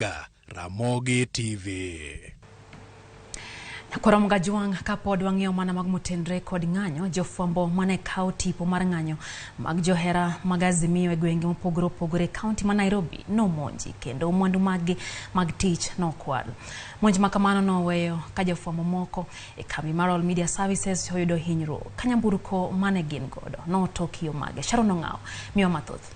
Ramogi TV. Kora mga juang kapod wangyo mana magmutendre kod ng'anyo jofwambo mane kao tipo mar ng'anyo mag johera magazimio e gwenge mopogore county ma Nairobi no monji kendo mwandu magi mag tich no kwal. Monji makamano no weyo ka jofwambo moko e kambi mar All Media Services hoyudo hinyro kanyamburuko mane gin godo no Tokyo mage Sharon Ong'ao miyo mathoth.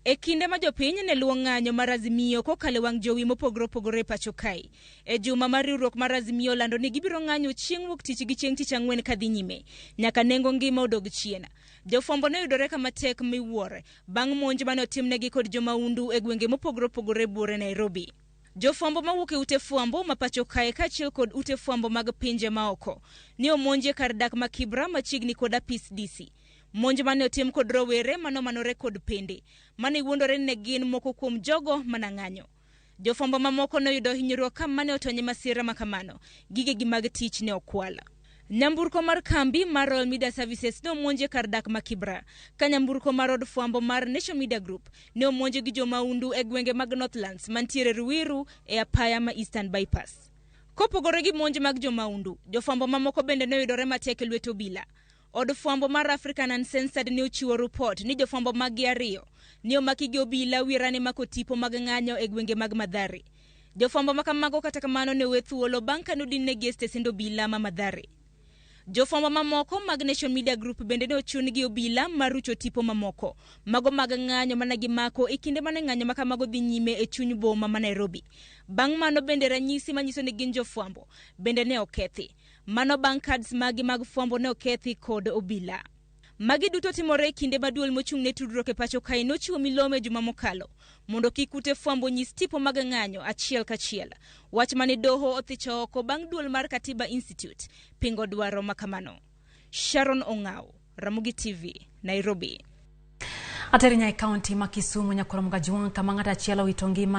E kinde ma jopiny ne luwo ng'anyo mar Azimio kokalo wang' jowi mopogore pacho kae. E juma mar riwruok mar Azimio lando ni gibiro ng'anyo chieng' wuok tich gi chieng' tich ang'wen kadhi nyime nyaka nengo ngima odog chien. Jofwambo ne yudore kama tek miwuore bang' monj mane otimnegi kod jomaundu e gwenge mopogore buore Nairobi. Jofwambo mawuok e ute fwambo ma pacho kae kaachiel kod ute fwambo mag pinje maoko ni omonje kar dak ma Kibra machiegni kod apis DC. Monj mane otim kod rowere manore kod pende mane wuondore ne gin moko kuom jogo manang'anyo. Jofwambo mamoko ne yudo hinyruok ka mane otonye masira makamano gigegi mag tich ne okwala. Nyamburko mar kambi mar All Media Services ne omonje kar dak ma Kibra ka nyamburko mar od fwambo mar Nation Media Group ne omonje gi jomaundu e gwenge mag Northlands mantiere Ruiru e apaya ma Eastern Bypass. Kopogore gi monj mag jomaundu, jofwambo mamoko bende ne yudore matek e lwet obila. Od fwambo mar African Uncensored ne ochiwo report ni jofwambo mag ariyo ni omaki gi obila wirane mako tipo mag ng'anyo e gwenge mag Mathare. Jofwambo makamago kata kamano ne we thuolo bang' ka nodin ne gi stesend obila ma Mathare. Jofwambo mamoko mag Nation Media Group bende ne ochun gi obila marucho tipo mamoko mago mag ng'anyo mana gimako e kinde mane ng'anyo makamago dhi nyime e chuny boma ma Nairobi. Bang' mano bende ranyisi manyiso ni gin jofwambo bende ne okethi. Mano bang' cards magi mag fwambo ne okethi kod obila. Magi duto timore kinde maduol mochung' ne tudruok e pacho kae nochiwo milome juma mokalo mondo kik ute fwambo nyis tipo mag ng'anyo achiel kachiel. Wach mane doho othicho oko bang' duol mar Katiba Institute pingo dwaro makamano. Sharon Ong'ao, Ramogi TV, Nairobi. Aterinya e county ma Kisumu nyakoro mga juang kama ng'ata achiel owito ngima